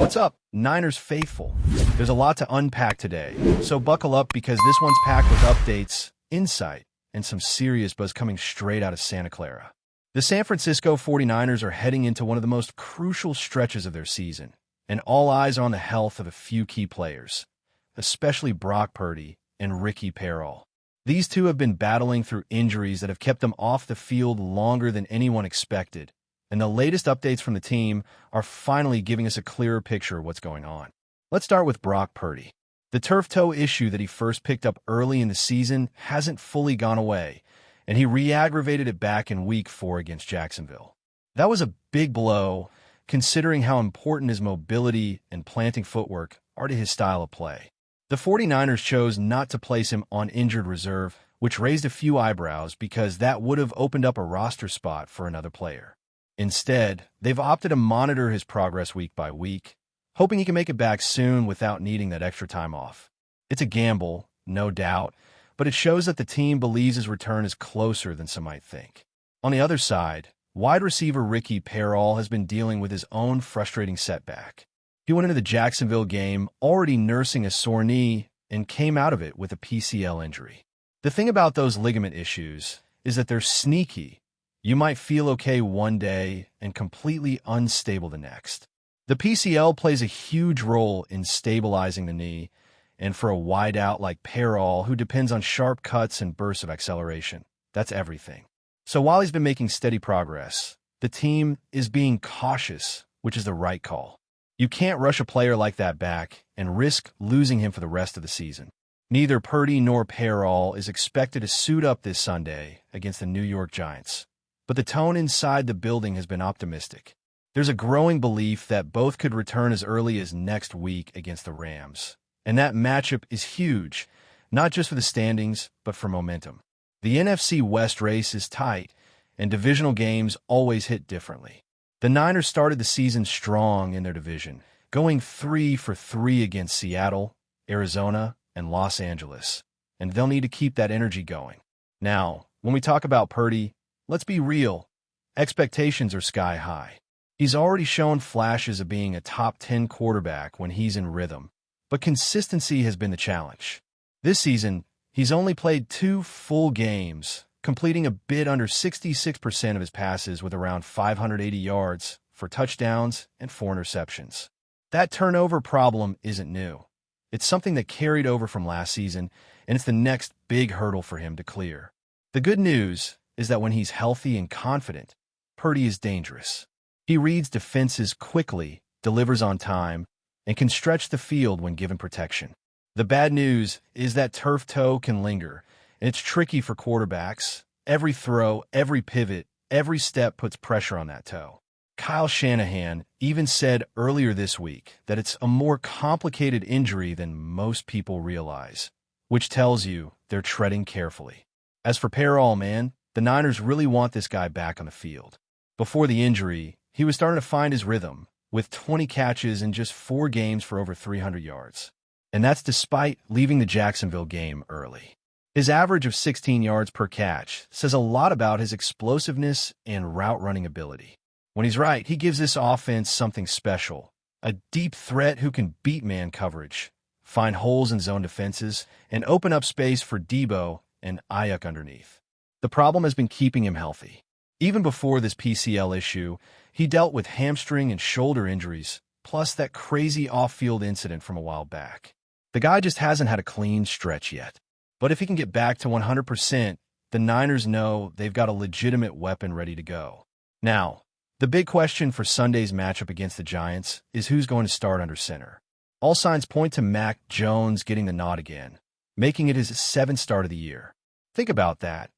What's up, Niners faithful? There's a lot to unpack today, so buckle up because this one's packed with updates, insight, and some serious buzz coming straight out of Santa Clara. The San Francisco 49ers are heading into one of the most crucial stretches of their season, and all eyes are on the health of a few key players, especially Brock Purdy and Ricky Parrall. These two have been battling through injuries that have kept them off the field longer than anyone expected, and the latest updates from the team are finally giving us a clearer picture of what's going on. Let's start with Brock Purdy. The turf toe issue that he first picked up early in the season hasn't fully gone away, and he re-aggravated it back in Week 4 against Jacksonville. That was a big blow, considering how important his mobility and planting footwork are to his style of play. The 49ers chose not to place him on injured reserve, which raised a few eyebrows because that would have opened up a roster spot for another player. Instead, they've opted to monitor his progress week by week, hoping he can make it back soon without needing that extra time off. It's a gamble, no doubt, but it shows that the team believes his return is closer than some might think. On the other side, wide receiver Ricky Parrall has been dealing with his own frustrating setback. He went into the Jacksonville game already nursing a sore knee and came out of it with a PCL injury. The thing about those ligament issues is that they're sneaky. You might feel okay one day and completely unstable the next. The PCL plays a huge role in stabilizing the knee, and for a wideout like Parrall, who depends on sharp cuts and bursts of acceleration, that's everything. So while he's been making steady progress, the team is being cautious, which is the right call. You can't rush a player like that back and risk losing him for the rest of the season. Neither Purdy nor Parrall is expected to suit up this Sunday against the New York Giants, but the tone inside the building has been optimistic. There's a growing belief that both could return as early as next week against the Rams, and that matchup is huge, not just for the standings, but for momentum. The NFC West race is tight, and divisional games always hit differently. The Niners started the season strong in their division, going 3 for 3 against Seattle, Arizona, and Los Angeles, and they'll need to keep that energy going. Now, when we talk about Purdy, let's be real. Expectations are sky high. He's already shown flashes of being a top 10 quarterback when he's in rhythm, but consistency has been the challenge. This season, he's only played 2 full games, completing a bit under 66% of his passes with around 580 yards for touchdowns and 4 interceptions. That turnover problem isn't new. It's something that carried over from last season, and it's the next big hurdle for him to clear. The good news is that when he's healthy and confident, Purdy is dangerous. He reads defenses quickly, delivers on time, and can stretch the field when given protection. The bad news is that turf toe can linger, and it's tricky for quarterbacks. Every throw, every pivot, every step puts pressure on that toe. Kyle Shanahan even said earlier this week that it's a more complicated injury than most people realize, which tells you they're treading carefully. As for Parrall, man, the Niners really want this guy back on the field. Before the injury, he was starting to find his rhythm, with 20 catches in just 4 games for over 300 yards. And that's despite leaving the Jacksonville game early. His average of 16 yards per catch says a lot about his explosiveness and route-running ability. When he's right, he gives this offense something special, a deep threat who can beat man coverage, find holes in zone defenses, and open up space for Debo and Ayuk underneath. The problem has been keeping him healthy. Even before this PCL issue, he dealt with hamstring and shoulder injuries, plus that crazy off-field incident from a while back. The guy just hasn't had a clean stretch yet. But if he can get back to 100%, the Niners know they've got a legitimate weapon ready to go. Now, the big question for Sunday's matchup against the Giants is who's going to start under center. All signs point to Mac Jones getting the nod again, making it his 7th start of the year. Think about that.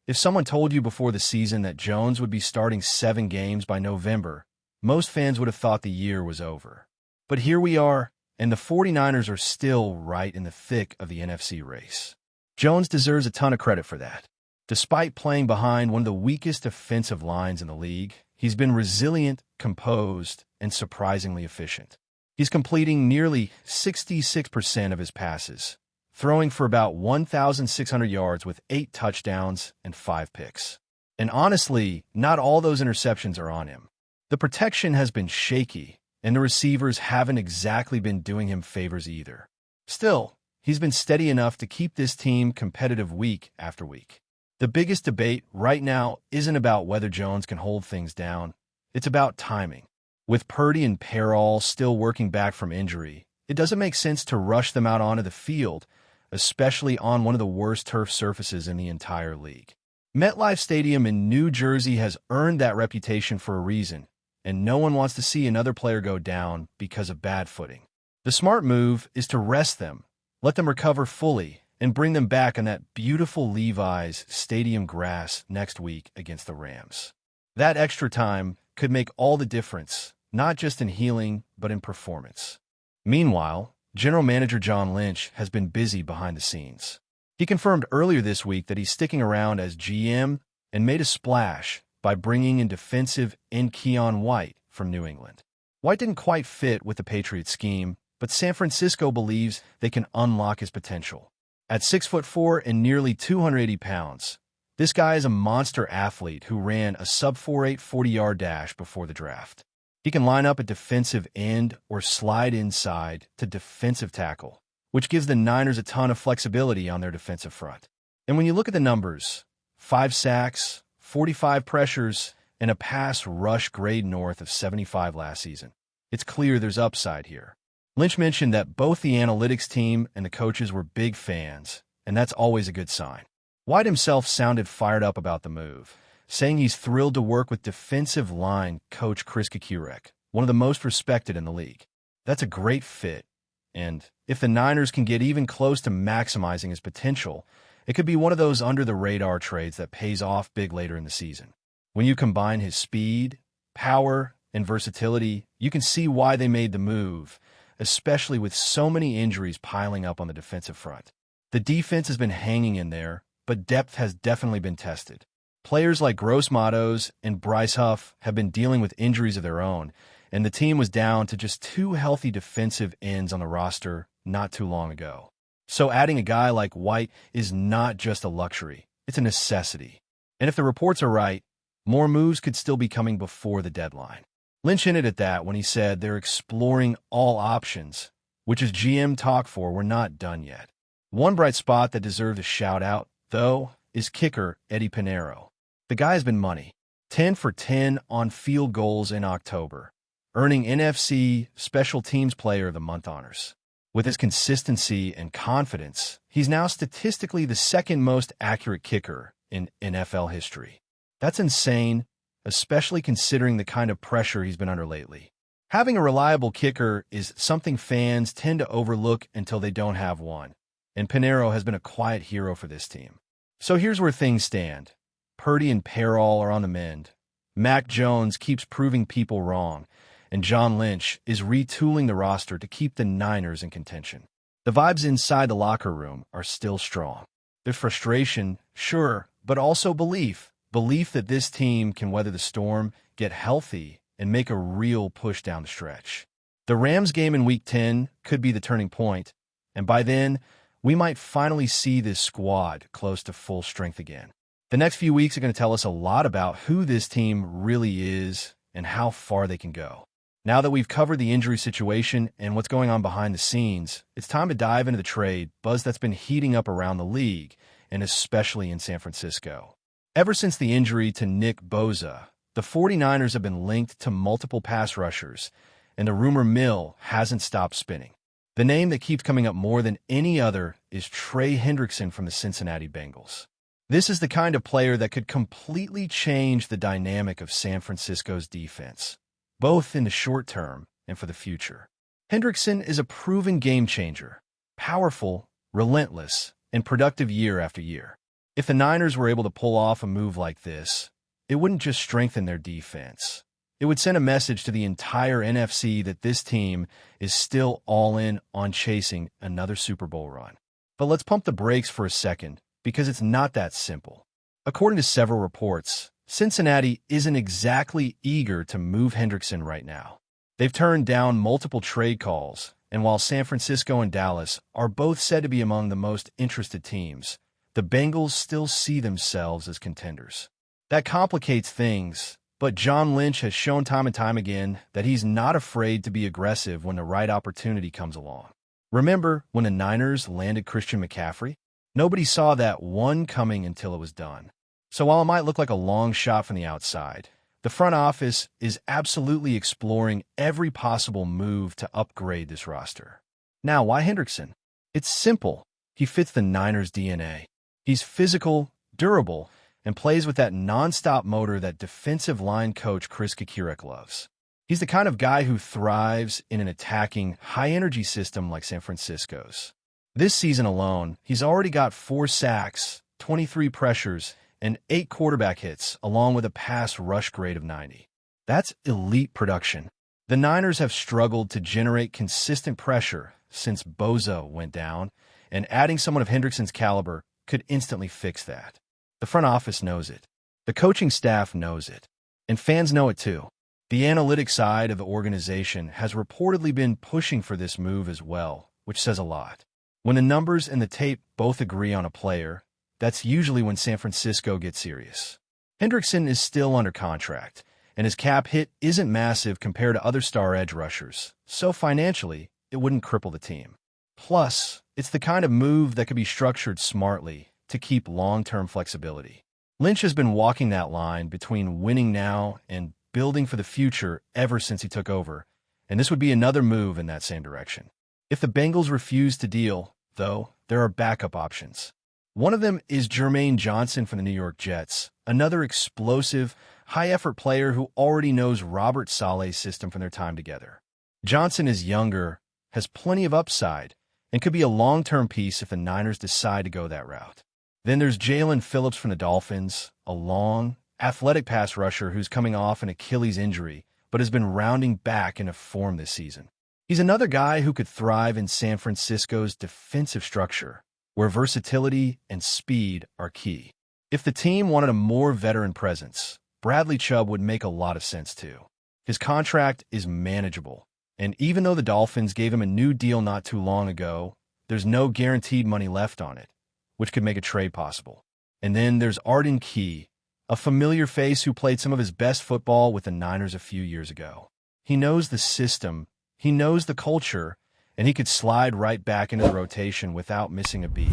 If someone told you before the season that Jones would be starting 7 games by November, most fans would have thought the year was over. But here we are, and the 49ers are still right in the thick of the NFC race. Jones deserves a ton of credit for that. Despite playing behind one of the weakest defensive lines in the league, he's been resilient, composed, and surprisingly efficient. He's completing nearly 66% of his passes, throwing for about 1,600 yards with 8 touchdowns and 5 picks. And honestly, not all those interceptions are on him. The protection has been shaky, and the receivers haven't exactly been doing him favors either. Still, he's been steady enough to keep this team competitive week after week. The biggest debate right now isn't about whether Jones can hold things down. It's about timing. With Purdy and Perall still working back from injury, it doesn't make sense to rush them out onto the field, especially on one of the worst turf surfaces in the entire league. MetLife Stadium in New Jersey has earned that reputation for a reason, and no one wants to see another player go down because of bad footing. The smart move is to rest them, let them recover fully, and bring them back on that beautiful Levi's Stadium grass next week against the Rams. That extra time could make all the difference, not just in healing, but in performance. Meanwhile, General Manager John Lynch has been busy behind the scenes. He confirmed earlier this week that he's sticking around as GM and made a splash by bringing in defensive end Keon White from New England. White didn't quite fit with the Patriots scheme, but San Francisco believes they can unlock his potential. At 6'4" and nearly 280 pounds, this guy is a monster athlete who ran a sub-4.8 40-yard dash before the draft. He can line up at defensive end or slide inside to defensive tackle, which gives the Niners a ton of flexibility on their defensive front. And when you look at the numbers, 5 sacks, 45 pressures, and a pass rush grade north of 75 last season, it's clear there's upside here. Lynch mentioned that both the analytics team and the coaches were big fans, and that's always a good sign. White himself sounded fired up about the move, saying he's thrilled to work with defensive line coach Chris Kukurek, one of the most respected in the league. That's a great fit, and if the Niners can get even close to maximizing his potential, it could be one of those under-the-radar trades that pays off big later in the season. When you combine his speed, power, and versatility, you can see why they made the move, especially with so many injuries piling up on the defensive front. The defense has been hanging in there, but depth has definitely been tested. Players like Gross Matos and Bryce Huff have been dealing with injuries of their own, and the team was down to just 2 healthy defensive ends on the roster not too long ago. So adding a guy like White is not just a luxury, it's a necessity. And if the reports are right, more moves could still be coming before the deadline. Lynch hinted at that when he said they're exploring all options, which is GM talk for we're not done yet. One bright spot that deserved a shout-out, though, is kicker Eddie Pinheiro. The guy's been money. 10 for 10 on field goals in October, earning NFC Special Teams Player of the Month honors. With his consistency and confidence, he's now statistically the second most accurate kicker in NFL history. That's insane, especially considering the kind of pressure he's been under lately. Having a reliable kicker is something fans tend to overlook until they don't have one, and Pinheiro has been a quiet hero for this team. So here's where things stand. Purdy and Perall are on the mend. Mac Jones keeps proving people wrong, and John Lynch is retooling the roster to keep the Niners in contention. The vibes inside the locker room are still strong. There's frustration, sure, but also belief. Belief that this team can weather the storm, get healthy, and make a real push down the stretch. The Rams game in Week 10 could be the turning point, and by then, we might finally see this squad close to full strength again. The next few weeks are going to tell us a lot about who this team really is and how far they can go. Now that we've covered the injury situation and what's going on behind the scenes, it's time to dive into the trade buzz that's been heating up around the league, and especially in San Francisco. Ever since the injury to Nick Bosa, the 49ers have been linked to multiple pass rushers, and the rumor mill hasn't stopped spinning. The name that keeps coming up more than any other is Trey Hendrickson from the Cincinnati Bengals. This is the kind of player that could completely change the dynamic of San Francisco's defense, both in the short term and for the future. Hendrickson is a proven game changer, powerful, relentless, and productive year after year. If the Niners were able to pull off a move like this, it wouldn't just strengthen their defense. It would send a message to the entire NFC that this team is still all in on chasing another Super Bowl run. But let's pump the brakes for a second, because it's not that simple. According to several reports, Cincinnati isn't exactly eager to move Hendrickson right now. They've turned down multiple trade calls, and while San Francisco and Dallas are both said to be among the most interested teams, the Bengals still see themselves as contenders. That complicates things, But John Lynch has shown time and time again that he's not afraid to be aggressive when the right opportunity comes along. Remember when the Niners landed Christian McCaffrey? Nobody saw that one coming until it was done. So while it might look like a long shot from the outside, the front office is absolutely exploring every possible move to upgrade this roster. Now, why Hendrickson? It's simple. He fits the Niners' DNA. He's physical, durable, and plays with that nonstop motor that defensive line coach Chris Kukirek loves. He's the kind of guy who thrives in an attacking, high-energy system like San Francisco's. This season alone, he's already got 4 sacks, 23 pressures, and 8 quarterback hits, along with a pass rush grade of 90. That's elite production. The Niners have struggled to generate consistent pressure since Bozo went down, and adding someone of Hendrickson's caliber could instantly fix that. The front office knows it. The coaching staff knows it. And fans know it too. The analytic side of the organization has reportedly been pushing for this move as well, which says a lot. When the numbers and the tape both agree on a player, that's usually when San Francisco gets serious. Hendrickson is still under contract, and his cap hit isn't massive compared to other star edge rushers, so financially, it wouldn't cripple the team. Plus, it's the kind of move that could be structured smartly to keep long-term flexibility. Lynch has been walking that line between winning now and building for the future ever since he took over, and this would be another move in that same direction. If the Bengals refuse to deal, though, there are backup options. One of them is Jermaine Johnson from the New York Jets, another explosive, high-effort player who already knows Robert Saleh's system from their time together. Johnson is younger, has plenty of upside, and could be a long-term piece if the Niners decide to go that route. Then there's Jalen Phillips from the Dolphins, a long, athletic pass rusher who's coming off an Achilles injury, but has been rounding back into form this season. He's another guy who could thrive in San Francisco's defensive structure, where versatility and speed are key. If the team wanted a more veteran presence, Bradley Chubb would make a lot of sense too. His contract is manageable, and even though the Dolphins gave him a new deal not too long ago, there's no guaranteed money left on it, which could make a trade possible. And then there's Arden Key, a familiar face who played some of his best football with the Niners a few years ago. He knows the system, he knows the culture, and he could slide right back into the rotation without missing a beat.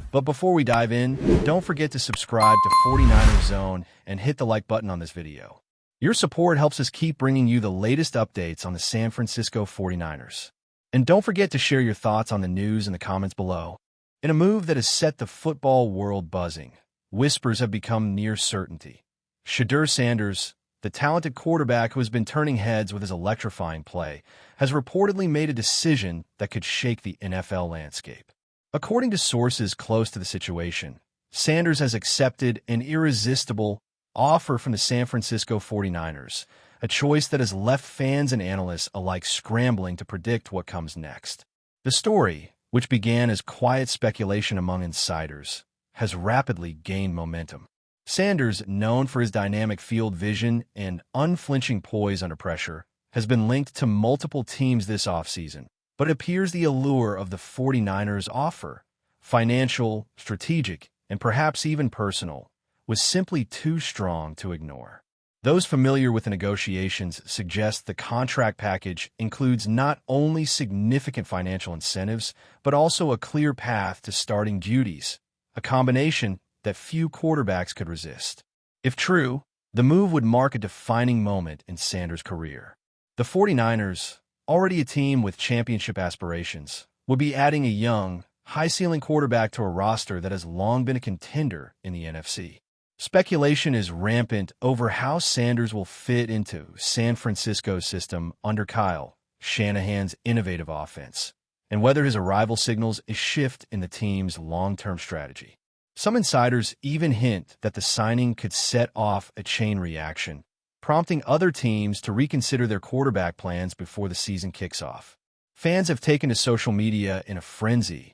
But before we dive in, don't forget to subscribe to 49ers Zone and hit the like button on this video. Your support helps us keep bringing you the latest updates on the San Francisco 49ers. And don't forget to share your thoughts on the news in the comments below. In a move that has set the football world buzzing, whispers have become near certainty. Shedeur Sanders, the talented quarterback who has been turning heads with his electrifying play, has reportedly made a decision that could shake the NFL landscape. According to sources close to the situation, Sanders has accepted an irresistible offer from the San Francisco 49ers, a choice that has left fans and analysts alike scrambling to predict what comes next. The story, which began as quiet speculation among insiders, has rapidly gained momentum. Sanders, known for his dynamic field vision and unflinching poise under pressure, has been linked to multiple teams this offseason, but it appears the allure of the 49ers offer, financial, strategic, and perhaps even personal, was simply too strong to ignore. Those familiar with the negotiations suggest the contract package includes not only significant financial incentives, but also a clear path to starting duties, a combination that few quarterbacks could resist. If true, the move would mark a defining moment in Sanders' career. The 49ers, already a team with championship aspirations, would be adding a young, high-ceiling quarterback to a roster that has long been a contender in the NFC. Speculation is rampant over how Sanders will fit into San Francisco's system under Kyle Shanahan's innovative offense, and whether his arrival signals a shift in the team's long-term strategy. Some insiders even hint that the signing could set off a chain reaction, prompting other teams to reconsider their quarterback plans before the season kicks off. Fans have taken to social media in a frenzy,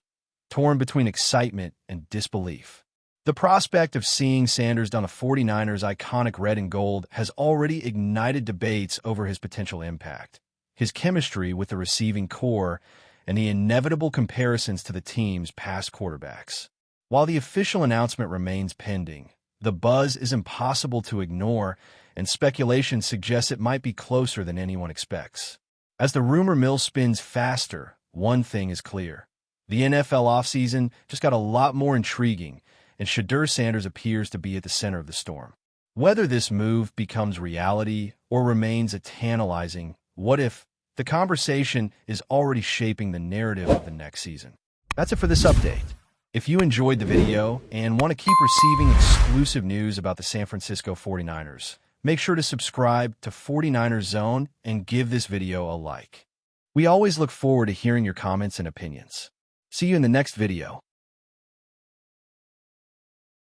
torn between excitement and disbelief. The prospect of seeing Sanders don the 49ers' iconic red and gold has already ignited debates over his potential impact, his chemistry with the receiving core, and the inevitable comparisons to the team's past quarterbacks. While the official announcement remains pending, the buzz is impossible to ignore, and speculation suggests it might be closer than anyone expects. As the rumor mill spins faster, one thing is clear. The NFL offseason just got a lot more intriguing, and Shedeur Sanders appears to be at the center of the storm. Whether this move becomes reality or remains a tantalizing what if, the conversation is already shaping the narrative of the next season. That's it for this update. If you enjoyed the video and want to keep receiving exclusive news about the San Francisco 49ers, make sure to subscribe to 49ers Zone and give this video a like. We always look forward to hearing your comments and opinions. See you in the next video.